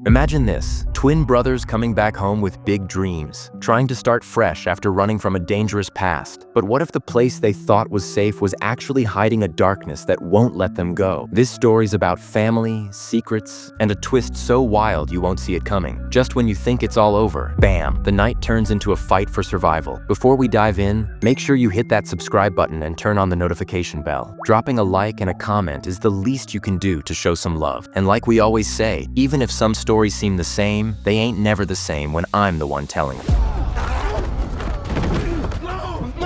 Imagine this, twin brothers coming back home with big dreams, trying to start fresh after running from a dangerous past. But what if the place they thought was safe was actually hiding a darkness that won't let them go? This story's about family, secrets, and a twist so wild you won't see it coming. Just when you think it's all over, bam, the night turns into a fight for survival. Before we dive in, make sure you hit that subscribe button and turn on the notification bell. Dropping a like and a comment is the least you can do to show some love. And like we always say, even if some stories seem the same, they ain't never the same when I'm the one telling them.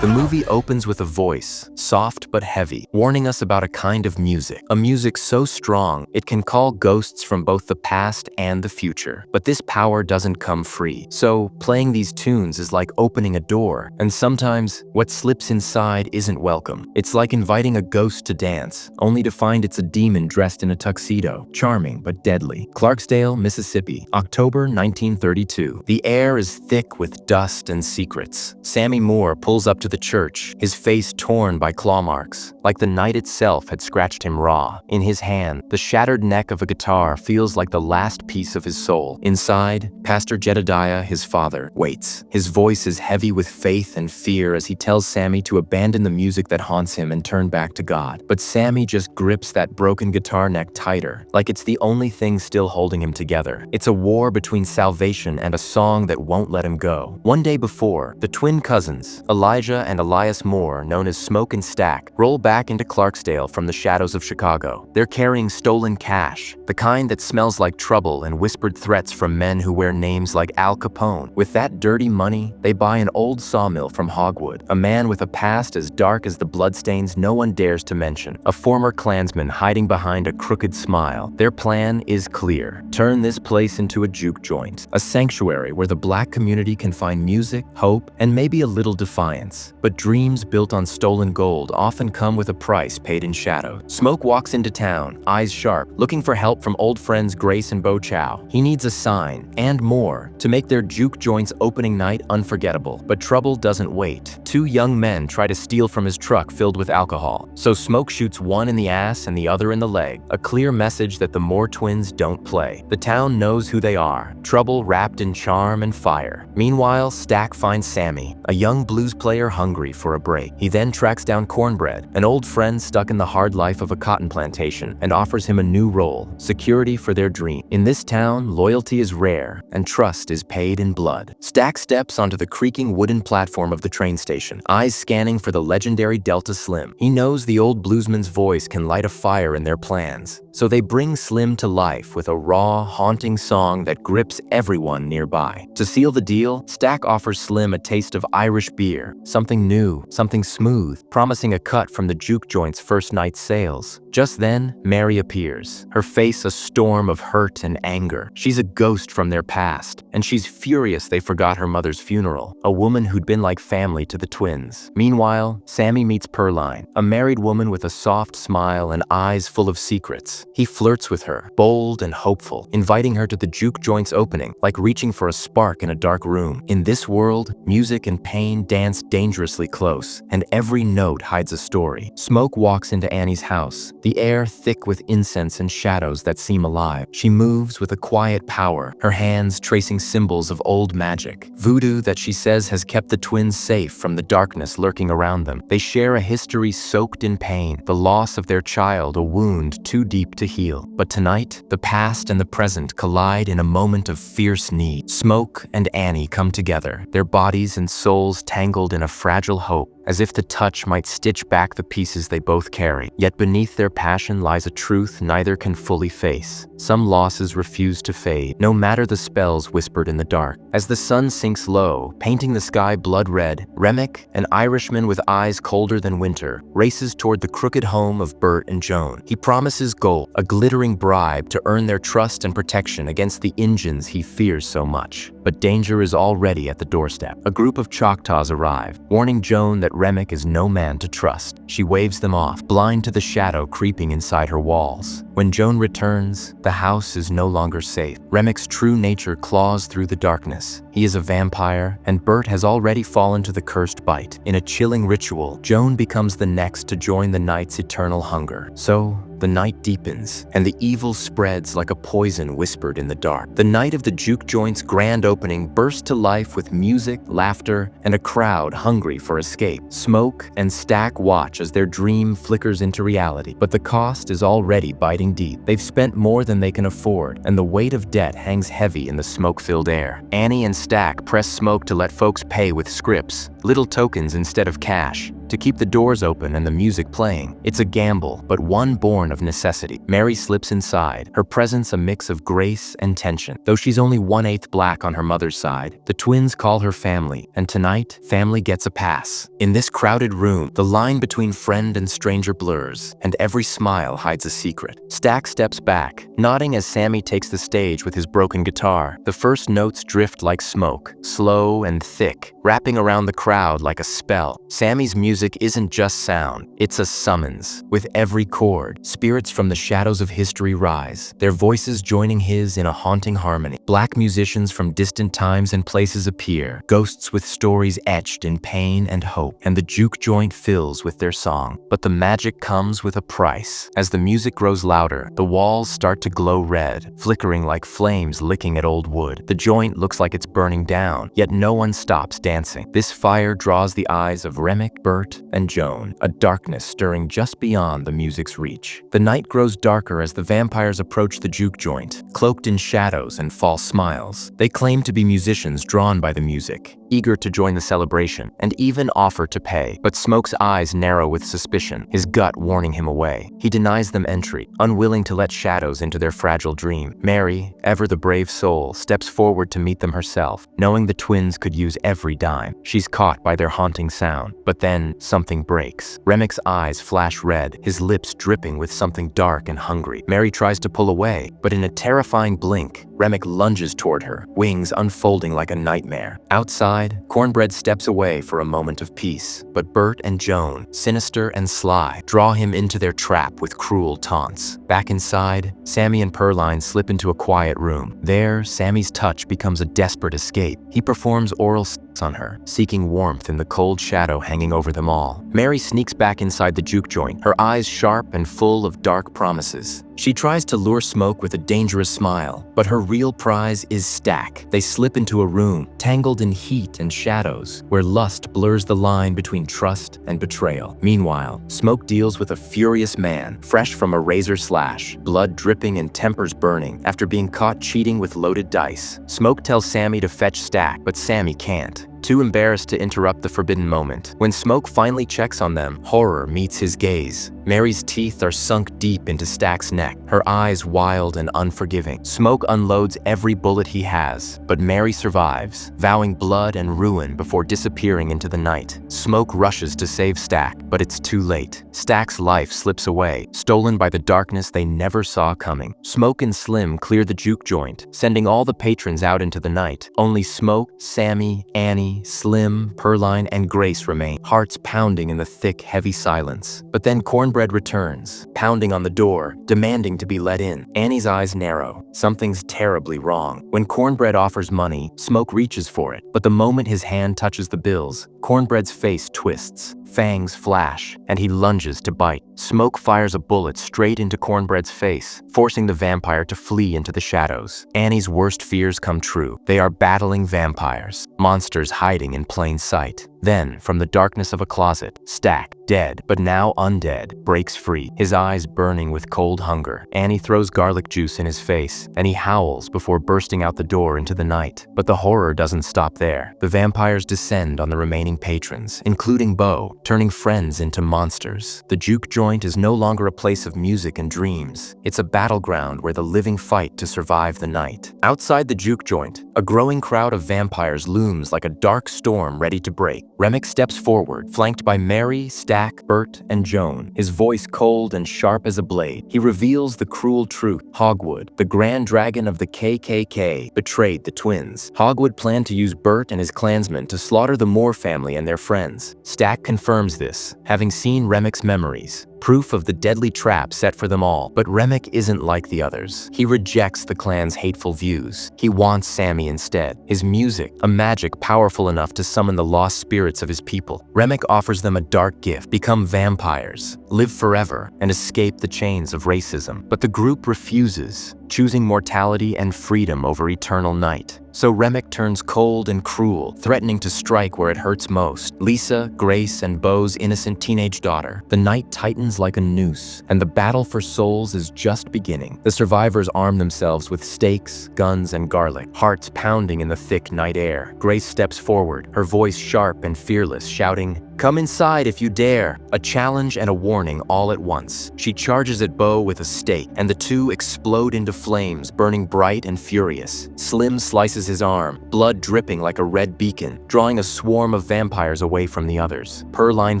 The movie opens with a voice, soft but heavy, warning us about a kind of music. A music so strong, it can call ghosts from both the past and the future. But this power doesn't come free. So, playing these tunes is like opening a door, and sometimes, what slips inside isn't welcome. It's like inviting a ghost to dance, only to find it's a demon dressed in a tuxedo. Charming but deadly. Clarksdale, Mississippi, October 1932. The air is thick with dust and secrets. Sammy Moore pulls up to the church, his face torn by claw marks, like the night itself had scratched him raw. In his hand, the shattered neck of a guitar feels like the last piece of his soul. Inside, Pastor Jedediah, his father, waits. His voice is heavy with faith and fear as he tells Sammy to abandon the music that haunts him and turn back to God. But Sammy just grips that broken guitar neck tighter, like it's the only thing still holding him together. It's a war between salvation and a song that won't let him go. One day before, the twin cousins, Elijah and Elias Moore, known as Smoke and Stack, roll back into Clarksdale from the shadows of Chicago. They're carrying stolen cash, the kind that smells like trouble and whispered threats from men who wear names like Al Capone. With that dirty money, they buy an old sawmill from Hogwood, a man with a past as dark as the bloodstains no one dares to mention, a former Klansman hiding behind a crooked smile. Their plan is clear: turn this place into a juke joint, a sanctuary where the black community can find music, hope, and maybe a little defiance. But dreams built on stolen gold often come with a price paid in shadow. Smoke walks into town, eyes sharp, looking for help from old friends Grace and Bo Chow. He needs a sign, and more, to make their juke joint's opening night unforgettable. But trouble doesn't wait. Two young men try to steal from his truck filled with alcohol. So Smoke shoots one in the ass and the other in the leg, a clear message that the Moore twins don't play. The town knows who they are, trouble wrapped in charm and fire. Meanwhile, Stack finds Sammy, a young blues player hungry for a break. He then tracks down Cornbread, an old friend stuck in the hard life of a cotton plantation, and offers him a new role, security for their dream. In this town, loyalty is rare, and trust is paid in blood. Stack steps onto the creaking wooden platform of the train station, eyes scanning for the legendary Delta Slim. He knows the old bluesman's voice can light a fire in their plans. So they bring Slim to life with a raw, haunting song that grips everyone nearby. To seal the deal, Stack offers Slim a taste of Irish beer, something new, something smooth, promising a cut from the juke joint's first night sales. Just then, Mary appears, her face a storm of hurt and anger. She's a ghost from their past, and she's furious they forgot her mother's funeral, a woman who'd been like family to the twins. Meanwhile, Sammy meets Pearline, a married woman with a soft smile and eyes full of secrets. He flirts with her, bold and hopeful, inviting her to the juke joint's opening, like reaching for a spark in a dark room. In this world, music and pain dance dangerously close, and every note hides a story. Smoke walks into Annie's house, the air thick with incense and shadows that seem alive. She moves with a quiet power, her hands tracing symbols of old magic, voodoo that she says has kept the twins safe from the darkness lurking around them. They share a history soaked in pain, the loss of their child, a wound too deep to heal. But tonight, the past and the present collide in a moment of fierce need. Smoke and Annie come together, their bodies and souls tangled in a fragile hope, as if the touch might stitch back the pieces they both carry. Yet beneath their passion lies a truth neither can fully face. Some losses refuse to fade, no matter the spells whispered in the dark. As the sun sinks low, painting the sky blood red, Remick, an Irishman with eyes colder than winter, races toward the crooked home of Bert and Joan. He promises gold, a glittering bribe to earn their trust and protection against the Injuns he fears so much. But danger is already at the doorstep. A group of Choctaws arrive, warning Joan that Remick is no man to trust. She waves them off, blind to the shadow creeping inside her walls. When Joan returns, the house is no longer safe. Remick's true nature claws through the darkness. He is a vampire, and Bert has already fallen to the cursed bite. In a chilling ritual, Joan becomes the next to join the night's eternal hunger. So, The night deepens, and the evil spreads like a poison whispered in the dark. The night of the juke joint's grand opening bursts to life with music, laughter, and a crowd hungry for escape. Smoke and Stack watch as their dream flickers into reality, but the cost is already biting deep. They've spent more than they can afford, and the weight of debt hangs heavy in the smoke-filled air. Annie and Stack press Smoke to let folks pay with scripts, little tokens instead of cash, to keep the doors open and the music playing. It's a gamble, but one born of necessity. Mary slips inside, her presence a mix of grace and tension. Though she's only 1/8 black on her mother's side, the twins call her family, and tonight, family gets a pass. In this crowded room, the line between friend and stranger blurs, and every smile hides a secret. Stack steps back, nodding as Sammy takes the stage with his broken guitar. The first notes drift like smoke, slow and thick, wrapping around the crowd like a spell. Sammy's music isn't just sound, it's a summons. With every chord, spirits from the shadows of history rise, their voices joining his in a haunting harmony. Black musicians from distant times and places appear, ghosts with stories etched in pain and hope, and the juke joint fills with their song. But the magic comes with a price. As the music grows louder, the walls start to glow red, flickering like flames licking at old wood. The joint looks like it's burning down, yet no one stops dancing. This fire draws the eyes of Remick, Bert, and Joan, a darkness stirring just beyond the music's reach. The night grows darker as the vampires approach the juke joint, cloaked in shadows and false smiles. They claim to be musicians drawn by the music, eager to join the celebration, and even offer to pay. But Smoke's eyes narrow with suspicion, his gut warning him away. He denies them entry, unwilling to let shadows into their fragile dream. Mary, ever the brave soul, steps forward to meet them herself, knowing the twins could use every dime. She's caught by their haunting sound, but then something breaks. Remick's eyes flash red, his lips dripping with something dark and hungry. Mary tries to pull away, but in a terrifying blink, Remick lunges toward her, wings unfolding like a nightmare. Outside, Cornbread steps away for a moment of peace, but Bert and Joan, sinister and sly, draw him into their trap with cruel taunts. Back inside, Sammy and Pearline slip into a quiet room. There, Sammy's touch becomes a desperate escape. He performs oral sex on her, seeking warmth in the cold shadow hanging over them all. Mary sneaks back inside the juke joint, her eyes sharp and full of dark promises. She tries to lure Smoke with a dangerous smile, but her real prize is Stack. They slip into a room, tangled in heat and shadows, where lust blurs the line between trust and betrayal. Meanwhile, Smoke deals with a furious man, fresh from a razor slash, blood dripping and tempers burning, after being caught cheating with loaded dice. Smoke tells Sammy to fetch Stack, but Sammy can't, too embarrassed to interrupt the forbidden moment. When Smoke finally checks on them, horror meets his gaze. Mary's teeth are sunk deep into Stack's neck, her eyes wild and unforgiving. Smoke unloads every bullet he has, but Mary survives, vowing blood and ruin before disappearing into the night. Smoke rushes to save Stack, but it's too late. Stack's life slips away, stolen by the darkness they never saw coming. Smoke and Slim clear the juke joint, sending all the patrons out into the night. Only Smoke, Sammy, Annie, Slim, Pearline, and Grace remain, hearts pounding in the thick, heavy silence. But then Cornbread returns, pounding on the door, demanding to be let in. Annie's eyes narrow. Something's terribly wrong. When Cornbread offers money, Smoke reaches for it, but the moment his hand touches the bills, Cornbread's face twists. Fangs flash, and he lunges to bite. Smoke fires a bullet straight into Cornbread's face, forcing the vampire to flee into the shadows. Annie's worst fears come true. They are battling vampires, monsters hiding in plain sight. Then, from the darkness of a closet, Stack, dead but now undead, breaks free, his eyes burning with cold hunger. Annie throws garlic juice in his face, and he howls before bursting out the door into the night. But the horror doesn't stop there. The vampires descend on the remaining patrons, including Beau, turning friends into monsters. The juke joint is no longer a place of music and dreams. It's a battleground where the living fight to survive the night. Outside the juke joint, a growing crowd of vampires looms like a dark storm ready to break. Remick steps forward, flanked by Mary, Stack, Bert, and Joan, his voice cold and sharp as a blade. He reveals the cruel truth. Hogwood, the grand dragon of the KKK, betrayed the twins. Hogwood planned to use Bert and his clansmen to slaughter the Moore family and their friends. Stack confirms this, having seen Remick's memories. proof of the deadly trap set for them all. But Remick isn't like the others. He rejects the clan's hateful views. He wants Sammy instead. His music, a magic powerful enough to summon the lost spirits of his people. Remick offers them a dark gift: become vampires, live forever, and escape the chains of racism. But the group refuses, choosing mortality and freedom over eternal night. So Remick turns cold and cruel, threatening to strike where it hurts most. Lisa, Grace, and Beau's innocent teenage daughter. The night tightens like a noose, and the battle for souls is just beginning. The survivors arm themselves with stakes, guns, and garlic, hearts pounding in the thick night air. Grace steps forward, her voice sharp and fearless, shouting, "Come inside if you dare!" A challenge and a warning all at once. She charges at Beau with a stake, and the two explode into flames, burning bright and furious. Slim slices his arm, blood dripping like a red beacon, drawing a swarm of vampires away from the others. Pearline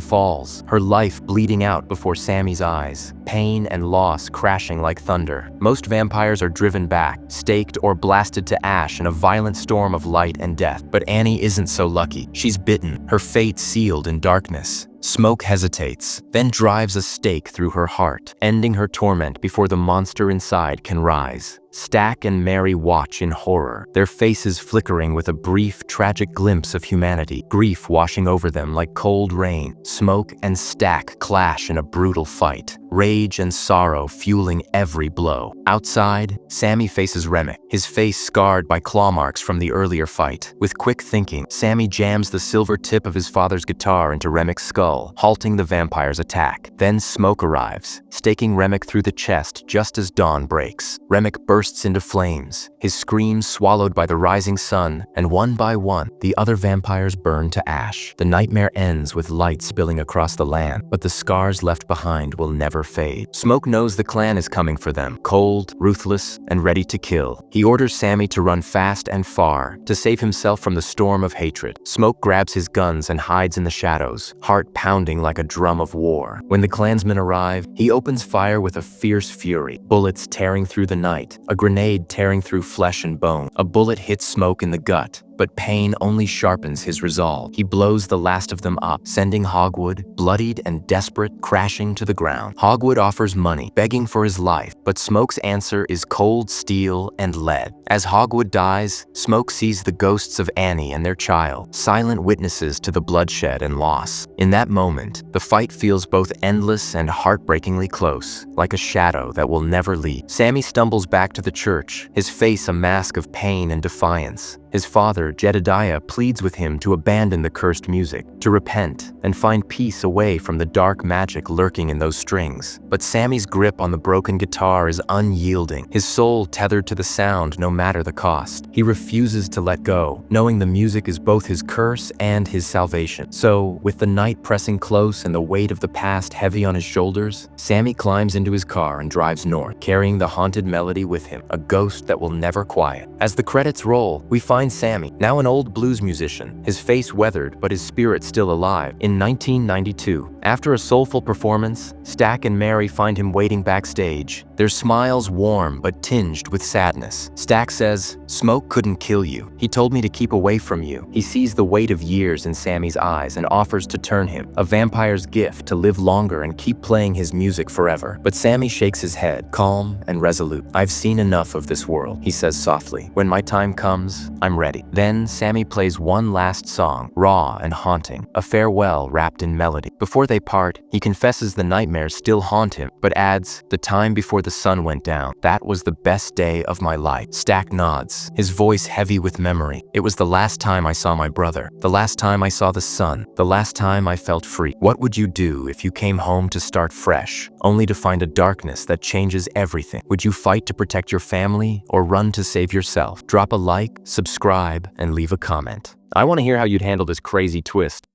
falls, her life bleeding out before Sammy's eyes, pain and loss crashing like thunder. Most vampires are driven back, staked or blasted to ash in a violent storm of light and death. But Annie isn't so lucky. She's bitten, her fate sealed in darkness. Smoke hesitates, then drives a stake through her heart, ending her torment before the monster inside can rise. Stack and Mary watch in horror, their faces flickering with a brief, tragic glimpse of humanity, grief washing over them like cold rain. Smoke and Stack clash in a brutal fight, rage and sorrow fueling every blow. Outside, Sammy faces Remick, his face scarred by claw marks from the earlier fight. With quick thinking, Sammy jams the silver tip of his father's guitar into Remick's skull, halting the vampire's attack. Then Smoke arrives, staking Remick through the chest just as dawn breaks. Remick bursts into flames, his screams swallowed by the rising sun, and one by one, the other vampires burn to ash. The nightmare ends with light spilling across the land, but the scars left behind will never fade. Smoke knows the clan is coming for them, cold, ruthless, and ready to kill. He orders Sammy to run fast and far, to save himself from the storm of hatred. Smoke grabs his guns and hides in the shadows, heart pounding like a drum of war. When the clansmen arrive, he opens fire with a fierce fury, bullets tearing through the night, a grenade tearing through flesh and bone. A bullet hits Smoke in the gut, but pain only sharpens his resolve. He blows the last of them up, sending Hogwood, bloodied and desperate, crashing to the ground. Hogwood offers money, begging for his life, but Smoke's answer is cold steel and lead. As Hogwood dies, Smoke sees the ghosts of Annie and their child, silent witnesses to the bloodshed and loss. In that moment, the fight feels both endless and heartbreakingly close, like a shadow that will never leave. Sammy stumbles back to the church, his face a mask of pain and defiance. His father, Jedediah, pleads with him to abandon the cursed music, to repent, and find peace away from the dark magic lurking in those strings. But Sammy's grip on the broken guitar is unyielding, his soul tethered to the sound no matter the cost. He refuses to let go, knowing the music is both his curse and his salvation. So, with the night pressing close and the weight of the past heavy on his shoulders, Sammy climbs into his car and drives north, carrying the haunted melody with him, a ghost that will never quiet. As the credits roll, we find Sammy, now an old blues musician, his face weathered but his spirit still alive. In 1992, after a soulful performance, Stack and Mary find him waiting backstage, their smiles warm but tinged with sadness. Stack says, "Smoke couldn't kill you. He told me to keep away from you." He sees the weight of years in Sammy's eyes and offers to turn him, a vampire's gift to live longer and keep playing his music forever. But Sammy shakes his head, calm and resolute. "I've seen enough of this world," he says softly. "When my time comes, I'm ready." Then Sammy plays one last song, raw and haunting, a farewell wrapped in melody. Before they part, he confesses the nightmares still haunt him, but adds, "The time before the sun went down, that was the best day of my life." Stack nods, his voice heavy with memory. "It was the last time I saw my brother, the last time I saw the sun, the last time I felt free." What would you do if you came home to start fresh, only to find a darkness that changes everything? Would you fight to protect your family or run to save yourself? Drop a like, subscribe, and leave a comment. I want to hear how you'd handle this crazy twist.